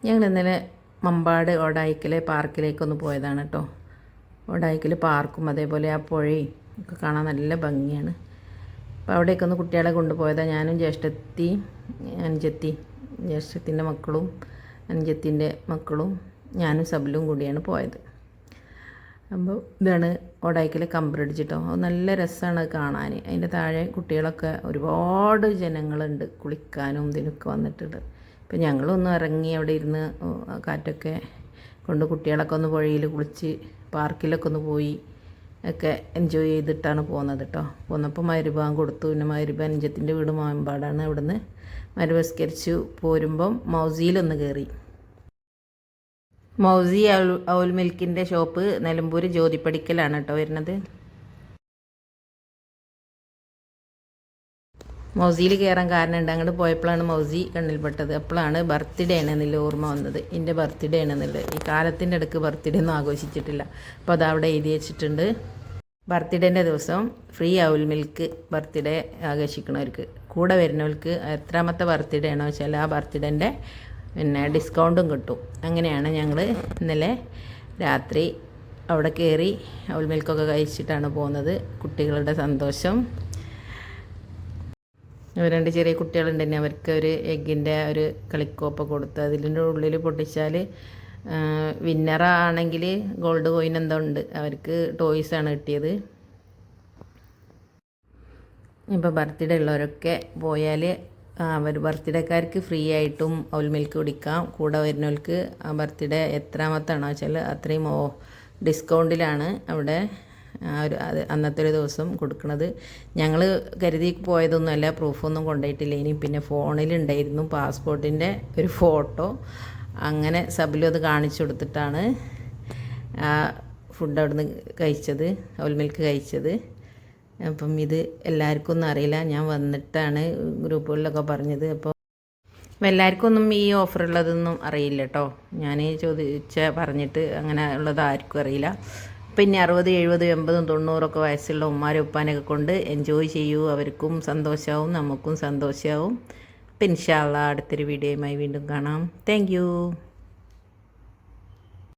ഞങ്ങൾ ഇന്നലെ മമ്പാട് ഓടായിക്കലെ പാർക്കിലേക്കൊന്ന് പോയതാണ് കേട്ടോ. ഓടായിക്കൽ പാർക്കും അതേപോലെ ആ പുഴയും ഒക്കെ കാണാൻ നല്ല ഭംഗിയാണ്. അപ്പോൾ അവിടേക്കൊന്ന് കുട്ടികളെ കൊണ്ടുപോയതാണ്. ഞാനും ജ്യേഷ്ഠത്തിൻ്റെ മക്കളും അനുജത്തിൻ്റെ മക്കളും ഞാനും സബലും കൂടിയാണ് പോയത്. അപ്പോൾ ഇതാണ് ഓടായിക്കൽ കംബ്രിഡ്ജ് കേട്ടോ. അത് നല്ല രസമാണ് കാണാൻ. അതിൻ്റെ താഴെ കുട്ടികളൊക്കെ ഒരുപാട് ജനങ്ങളുണ്ട്, കുളിക്കാനും ഇതിനൊക്കെ വന്നിട്ടുണ്ട്. ഇപ്പം ഞങ്ങളൊന്ന് ഇറങ്ങി അവിടെ ഇരുന്ന് കാറ്റൊക്കെ കൊണ്ട് കുട്ടികളൊക്കെ ഒന്ന് പുഴയിൽ കുളിച്ച് പാർക്കിലൊക്കെ ഒന്ന് പോയി ഒക്കെ എൻജോയ് ചെയ്തിട്ടാണ് പോകുന്നത് കേട്ടോ. പോന്നപ്പോൾ മഗ്‌രിബ് കൊടുത്തു. പിന്നെ മഗ്‌രിബ് അനുജത്തിൻ്റെ വീട് മാമ്പാടാണ്. അവിടുന്ന് മഗ്‌രിബ് പോരുമ്പം മൗസിയിലൊന്ന് കയറി. മൗസി ഔൽ മിൽക്കിൻ്റെ ഷോപ്പ് നിലമ്പൂർ ജ്യോതിപ്പടിക്കലാണ് കേട്ടോ വരുന്നത്. മൗസിയിൽ കയറാൻ കാരണമുണ്ട്. അങ്ങോട്ട് പോയപ്പോഴാണ് മൗസി കണ്ണിൽപ്പെട്ടത്. അപ്പോഴാണ് ബർത്ത്ഡേ ആണെന്നുള്ള ഓർമ്മ വന്നത്. എൻ്റെ ബർത്ത്ഡേ ആണെന്നുള്ളത്. ഈ കാലത്തിൻ്റെ ഇടയ്ക്ക് ബർത്ത്ഡേ ഒന്നും ആഘോഷിച്ചിട്ടില്ല. അപ്പോൾ അതവിടെ എഴുതി വെച്ചിട്ടുണ്ട്. ബർത്ത്ഡേൻ്റെ ദിവസം ഫ്രീ ഔൽ മിൽക്ക് ബർത്ത്ഡേ ആഘോഷിക്കണവർക്ക്, കൂടെ വരുന്നവർക്ക് എത്രാമത്തെ ബർത്ത്ഡേ ആണോ വെച്ചാൽ ആ ബർത്ത്ഡേൻ്റെ ഡിസ്കൗണ്ടും കിട്ടും. അങ്ങനെയാണ് ഞങ്ങൾ ഇന്നലെ രാത്രി അവിടെ കയറി ഔൽ മിൽക്കൊക്കെ കഴിച്ചിട്ടാണ് പോകുന്നത്. കുട്ടികളുടെ സന്തോഷം. രണ്ട് ചെറിയ കുട്ടികളുണ്ട് തന്നെ, അവർക്ക് ഒരു എഗ്ഗിൻ്റെ ഒരു കളിക്കോപ്പ് കൊടുത്ത് അതിൻ്റെ ഉള്ളിൽ പൊട്ടിച്ചാൽ വിന്നറാണെങ്കിൽ ഗോൾഡ് കോയിൻ എന്തോ ഉണ്ട്. അവർക്ക് ടോയ്സാണ് കിട്ടിയത്. ഇപ്പോൾ ബർത്ത്ഡേ ഉള്ളവരൊക്കെ പോയാൽ അവർ ബർത്ത്ഡേക്കാർക്ക് ഫ്രീ ആയിട്ടും ഔൽ മിൽക്ക് കുടിക്കാം. കൂടെ വരുന്നവർക്ക് ആ ബർത്ത്ഡേ എത്രാമത്താണോ വെച്ചാൽ അത്രയും ഡിസ്കൗണ്ടിലാണ് അവിടെ അന്നത്തെ ഒരു ദിവസം കൊടുക്കുന്നത്. ഞങ്ങൾ കരുതി പോയതൊന്നുമല്ല, പ്രൂഫൊന്നും കൊണ്ടുപോയിട്ടില്ല. ഇനി പിന്നെ ഫോണിലുണ്ടായിരുന്നു പാസ്പോർട്ടിൻ്റെ ഒരു ഫോട്ടോ. അങ്ങനെ സബിലും അത് കാണിച്ചു കൊടുത്തിട്ടാണ് ഫുഡ് അവിടുന്ന് കഴിച്ചത്, ഔൽ മിൽക്ക് കഴിച്ചത്. അപ്പം ഇത് എല്ലാവർക്കും ഒന്നും അറിയില്ല, ഞാൻ വന്നിട്ടാണ് ഗ്രൂപ്പുകളിലൊക്കെ പറഞ്ഞത്. അപ്പോൾ എല്ലാവർക്കും ഒന്നും ഈ ഓഫർ ഉള്ളതൊന്നും അറിയില്ല കേട്ടോ. ഞാൻ പറഞ്ഞിട്ട് അങ്ങനെ ഉള്ളത് ആർക്കും അറിയില്ല. പിന്നെ 60, 70, 80, 90 വയസ്സുള്ള ഉമ്മാരും ഉപ്പാനൊക്കെ കൊണ്ട് എൻജോയ് ചെയ്യൂ. അവർക്കും സന്തോഷമാവും, നമുക്കും സന്തോഷമാവും. അപ്പം ഇൻഷാ അള്ളാ അടുത്തൊരു വീഡിയോയുമായി വീണ്ടും കാണാം. താങ്ക്